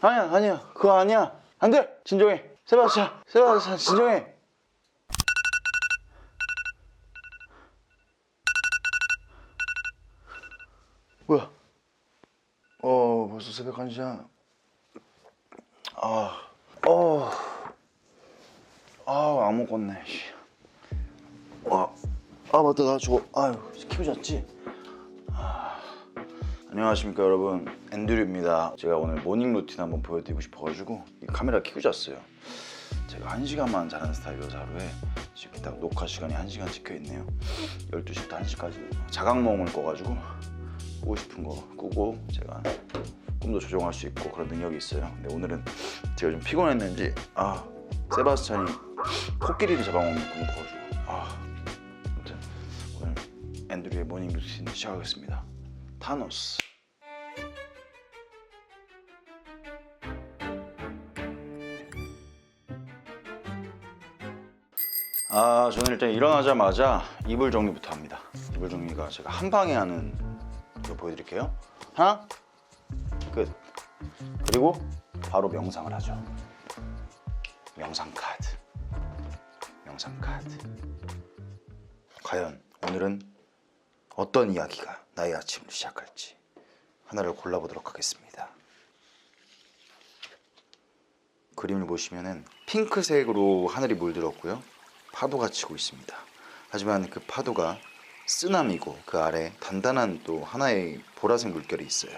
아니야 그거 아니야. 안돼. 진정해. 세바스찬 진정해. 뭐야? 벌써 새벽 1시야. 안 먹었네. 맞다. 나 저거 키우셨지? 안녕하십니까 여러분, 앤드류입니다. 제가 오늘 모닝 루틴 한번 보여드리고 싶어가지고 이 카메라 켜고 잤어요. 제가 1시간만 자는 스타일이어서 하루에 지금 딱 녹화 시간이 1시간 찍혀있네요. 12시부터 1시까지 자각몽을 꿔가지고 꾸고 싶은 거 꾸고 제가 꿈도 조종할 수 있고 그런 능력이 있어요. 근데 오늘은 제가 좀 피곤했는지 세바스찬이 코끼리를 잡아먹는 꿈을 꿔가지고 아무튼 오늘 앤드류의 모닝 루틴 시작하겠습니다. 타노스. 저는 일단 일어나자마자 이불 정리부터 합니다. 이불 정리가 제가 한 방에 하는 거 보여드릴게요. 하나, 끝. 그리고 바로 명상을 하죠. 명상 카드. 과연 오늘은 어떤 이야기가 나의 아침을 시작할지 하나를 골라보도록 하겠습니다. 그림을 보시면은 핑크색으로 하늘이 물들었고요. 파도가 치고 있습니다. 하지만 그 파도가 쓰나미고 그 아래 단단한 또 하나의 보라색 물결이 있어요.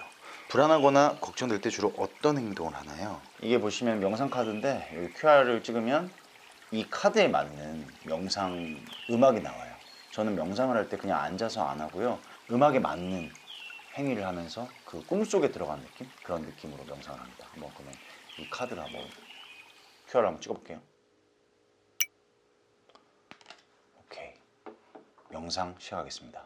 불안하거나 걱정될 때 주로 어떤 행동을 하나요? 이게 보시면 명상 카드인데 여기 QR을 찍으면 이 카드에 맞는 명상 음악이 나와요. 저는 명상을 할 때 그냥 앉아서 안 하고요. 음악에 맞는 행위를 하면서 그 꿈속에 들어간 느낌? 그런 느낌으로 명상을 합니다. 한번 그러면 이 카드를 한번 QR을 한번 찍어볼게요. 오케이. 명상 시작하겠습니다.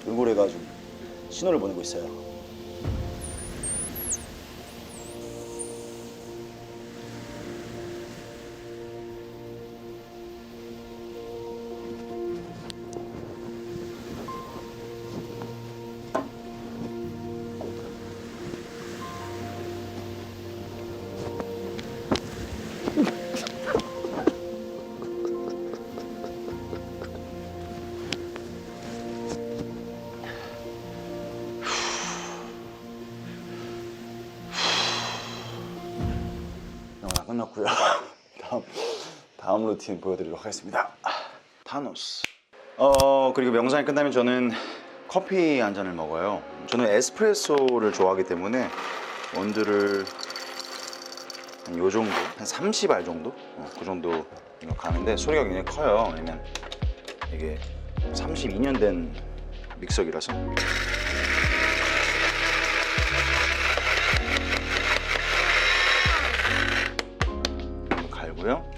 돌고래가 좀 신호를 보내고 있어요. 끝났고요. 다음 루틴 보여드리도록 하겠습니다. 타노스. 그리고 명상이 끝나면 저는 커피 한 잔을 먹어요. 저는 에스프레소를 좋아하기 때문에 원두를 한 요 정도, 한 30알 정도? 그 정도 가는데 소리가 굉장히 커요. 왜냐면 이게 32년 된 믹서기라서.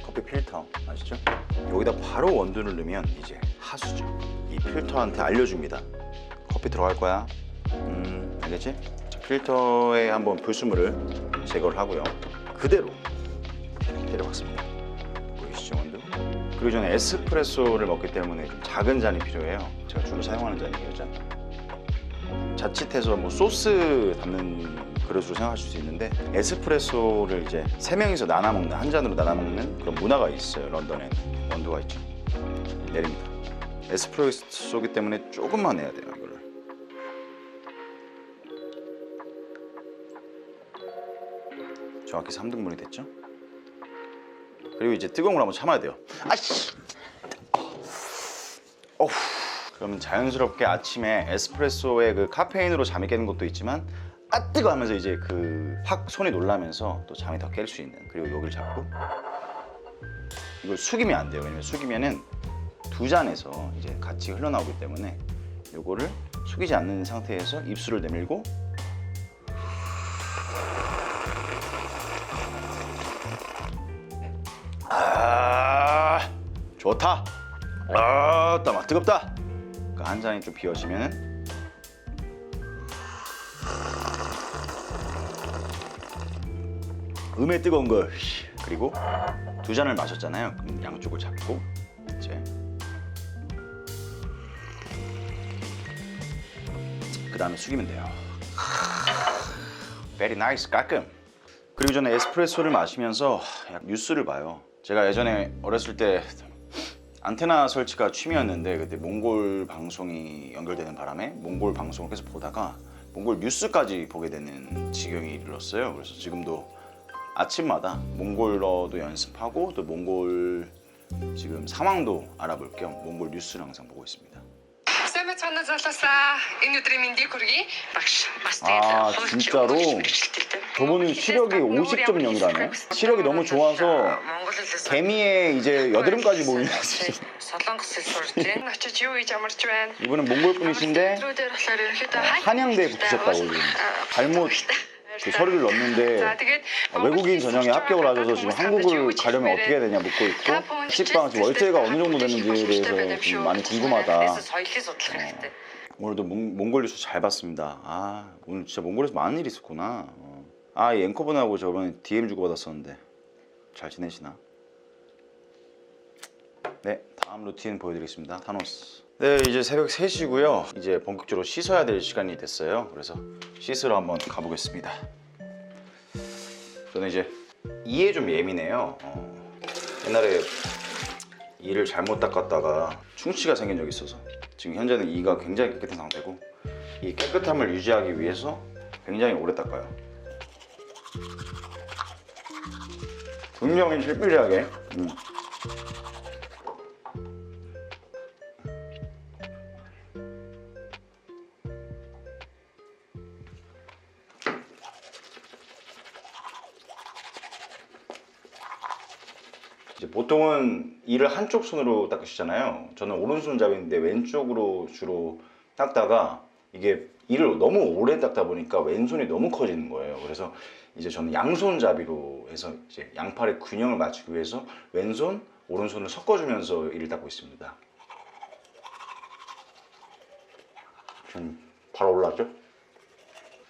커피 필터 아시죠? 여기다 바로 원두를 넣으면 이제 하수죠. 이 필터한테 알려줍니다. 커피 들어갈 거야. 알겠지? 자, 필터에 한번 불순물을 제거를 하고요. 그대로 내려박습니다. 보이시죠, 원두? 그리고 저는 에스프레소를 먹기 때문에 좀 작은 잔이 필요해요. 제가 주로 사용하는 잔이에요, 잔. 자칫해서 뭐 소스 담는 그릇으로 생각하실 수 있는데 에스프레소를 이제 3명이서 나눠 먹는, 한 잔으로 나눠 먹는 그런 문화가 있어요. 런던에 원두가 있죠. 내립니다. 에스프레소기 때문에 조금만 내야 돼요, 이거를. 정확히 3등분이 됐죠. 그리고 이제 뜨거운 물 한번 참아야 돼요. 아씨. 그러면 자연스럽게 아침에 에스프레소의 그 카페인으로 잠이 깨는 것도 있지만 아 뜨거 하면서 이제 그 확 손이 놀라면서 또 잠이 더 깰 수 있는. 그리고 여기를 잡고 이걸 숙이면 안 돼요. 왜냐면 숙이면은 두 잔에서 이제 같이 흘러나오기 때문에 요거를 숙이지 않는 상태에서 입술을 내밀고 아 좋다. 아따 막 뜨겁다. 그러니까 한 잔이 좀 비워지면은 음에 뜨거운 거. 그리고 두 잔을 마셨잖아요. 그럼 양쪽을 잡고 이제 그 다음에 숙이면 돼요. Very nice, 깔끔. 그리고 저는 에스프레소를 마시면서 뉴스를 봐요. 제가 예전에 어렸을 때 안테나 설치가 취미였는데 그때 몽골 방송이 연결되는 바람에 몽골 방송을 계속 보다가 몽골 뉴스까지 보게 되는 지경이 이르렀어요. 그래서 지금도 아침마다 몽골어도 연습하고 또 몽골 지금 상황도 알아볼 겸 몽골 뉴스를 항상 보고 있습니다. 아 진짜로? 저분은 시력이 50.0이라네. 시력이 너무 좋아서 개미에 이제 여드름까지 보이는. 이분은 몽골 분이신데 한양대에 붙으셨다고. 잘못 그 서류를 넣었는데 외국인 전형에 합격을 하셔서 지금 한국을 가려면 어떻게 해야 되냐 묻고 있고, 식빵 지금 월세가 어느 정도 되는지에 대해서 좀 많이 궁금하다. 오늘도 몽골 뉴스 잘 봤습니다. 아 오늘 진짜 몽골에서 많은 일이 있었구나. 아 이 앵커분하고 저번에 DM 주고받았었는데 잘 지내시나? 네 다음 루틴 보여드리겠습니다. 타노스. 네 이제 새벽 3시고요 이제 본격적으로 씻어야 될 시간이 됐어요. 그래서 씻으러 한번 가보겠습니다. 저는 이제 이에 좀 예민해요. 옛날에 이를 잘못 닦았다가 충치가 생긴 적이 있어서 지금 현재는 이가 굉장히 깨끗한 상태고, 이 깨끗함을 유지하기 위해서 굉장히 오래 닦아요. 분명히 실비리하게. 이제 보통은 이를 한쪽 손으로 닦으시잖아요. 저는 오른손잡이인데 왼쪽으로 주로 닦다가 이게 이를 너무 오래 닦다 보니까 왼손이 너무 커지는 거예요. 그래서 이제 저는 양손잡이로 해서 이제 양팔의 균형을 맞추기 위해서 왼손, 오른손을 섞어주면서 이를 닦고 있습니다. 지금 바로 올라왔죠?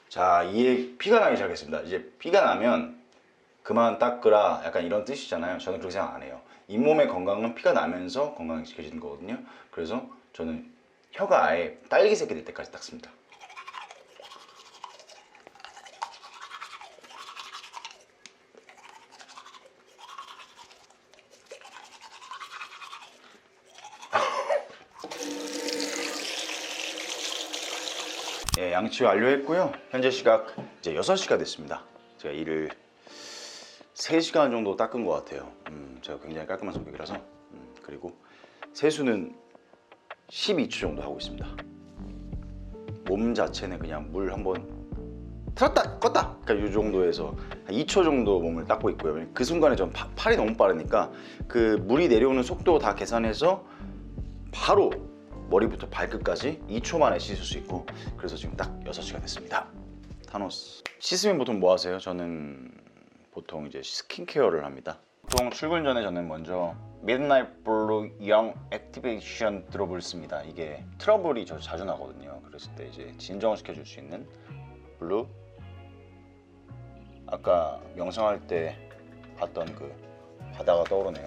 자, 이에 피가 나기 시작했습니다. 이제 피가 나면 그만 닦으라 약간 이런 뜻이잖아요. 저는 그렇게 생각 안 해요. 잇몸의 건강은 피가 나면서 건강해지는 거거든요. 그래서 저는 혀가 아예 딸기색이 될 때까지 닦습니다. 예, 양치 완료했고요. 현재 시각 이제 6시가 됐습니다. 제가 이를 3시간 정도 닦은 것 같아요. 제가 굉장히 깔끔한 성격이라서. 그리고 세수는 12초 정도 하고 있습니다. 몸 자체는 그냥 물 한번 틀었다 껐다 그러니까 이 정도에서 한 2초 정도 몸을 닦고 있고요. 그 순간에 전 팔이 너무 빠르니까 그 물이 내려오는 속도 다 계산해서 바로 머리부터 발끝까지 2초 만에 씻을 수 있고, 그래서 지금 딱 6시가 됐습니다. 타노스. 씻으면 보통 뭐 하세요? 저는 보통 이제 스킨케어를 합니다. 보통 출근 전에 저는 먼저 Midnight Blue Young Activation 드롭을 씁니다. 이게 트러블이 저 자주 나거든요. 그랬을 때 이제 진정을 시켜줄 수 있는 블루. 아까 명상할 때 봤던 그 바다가 떠오르네요.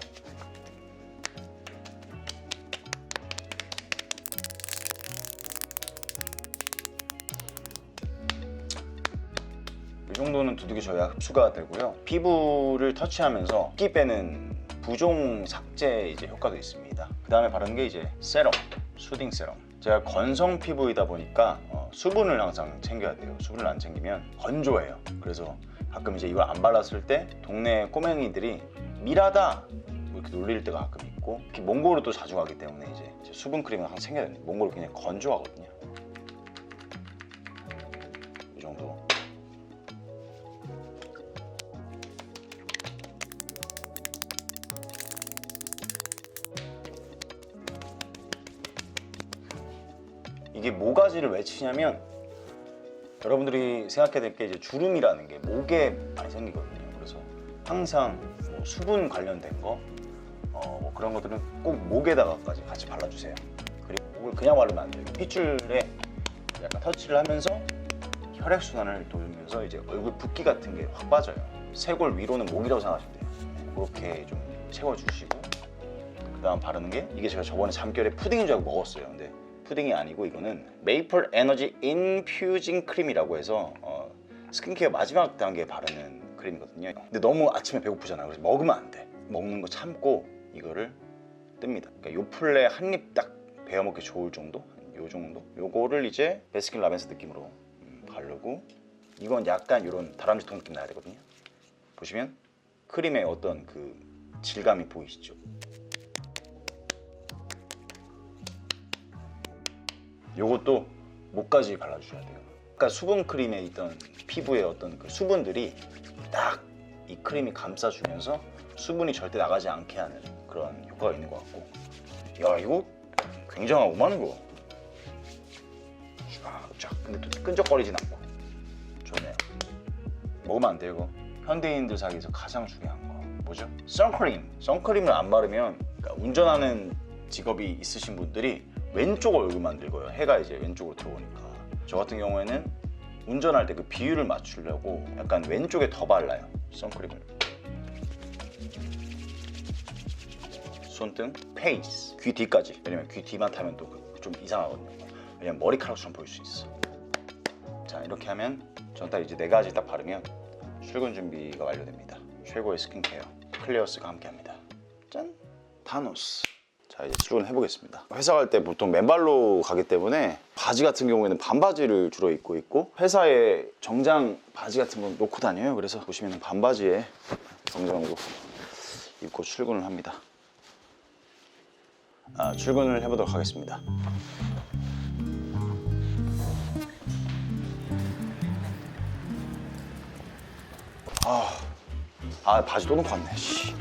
이 정도는 두둑이 져야 흡수가 되고요. 피부를 터치하면서 붓기 빼는 부종 삭제 이제 효과도 있습니다. 그 다음에 바르는 게 이제 세럼, 수딩 세럼. 제가 건성 피부이다 보니까 수분을 항상 챙겨야 돼요. 수분을 안 챙기면 건조해요. 그래서 가끔 이제 이걸 안 발랐을 때 동네 꼬맹이들이 밀하다 뭐 이렇게 놀릴 때가 가끔 있고, 특히 몽골을 또 자주 가기 때문에 이제 수분 크림을 항상 챙겨야 됩니다. 몽골은 굉장히 건조하거든요. 이 정도 이게 모가지를 왜 치냐면 여러분들이 생각해야 될 게 이제 주름이라는 게 목에 많이 생기거든요. 그래서 항상 뭐 수분 관련된 거 뭐 그런 것들은 꼭 목에다가까지 같이 발라주세요. 그리고 목을 그냥 바르면 안 돼요. 핏줄에 약간 터치를 하면서 혈액순환을 돌면서 이제 얼굴 붓기 같은 게 확 빠져요. 쇄골 위로는 목이라고 생각하시면 돼요. 그렇게 좀 채워주시고 그 다음 바르는 게 이게 제가 저번에 잠결에 푸딩인 줄 알고 먹었어요. 근데 푸딩이 아니고 이거는 메이플 에너지 인퓨징 크림이라고 해서 스킨케어 마지막 단계에 바르는 크림이거든요. 근데 너무 아침에 배고프잖아요. 그래서 먹으면 안 돼. 먹는 거 참고 이거를 뜹니다. 그러니까 요 플레 한 입 딱 베어 먹기 좋을 정도? 요 정도? 요거를 이제 베스킨라빈스 느낌으로 바르고 이건 약간 이런 다람쥐통 느낌 나야 되거든요. 보시면 크림의 어떤 그 질감이 보이시죠? 요것도 목까지 발라주셔야 돼요. 아까 수분 크림에 있던 피부의 어떤 그 수분들이 딱 이 크림이 감싸주면서 수분이 절대 나가지 않게 하는 그런 효과가 있는 것 같고, 야 이거 굉장하구만 이거. 쫙 근데 또 끈적거리진 않고 좋네요. 먹으면 안 돼요 이거. 현대인들 사이에서 가장 중요한 거 뭐죠? 선크림. 선크림을 안 바르면, 그러니까 운전하는 직업이 있으신 분들이 왼쪽 얼굴만 늙어요. 해가 이제 왼쪽으로 들어오니까. 저 같은 경우에는 운전할 때 그 비율을 맞추려고 약간 왼쪽에 더 발라요, 선크림을. 손등, 페이스, 귀 뒤까지. 왜냐면 귀 뒤만 타면 또 좀 이상하거든요. 왜냐면 머리카락처럼 보일 수 있어. 자, 이렇게 하면 전 딱 이제 4가지 딱 바르면 출근 준비가 완료됩니다. 최고의 스킨케어 클레어스가 함께합니다. 짠! 타노스. 자, 이제 출근을 해보겠습니다. 회사 갈 때 보통 맨발로 가기 때문에 바지 같은 경우에는 반바지를 주로 입고 있고, 회사에 정장 바지 같은 거 놓고 다녀요. 그래서 보시면 반바지에 정장으로 입고 출근을 합니다. 출근을 해보도록 하겠습니다. 바지 또 놓고 왔네. 씨.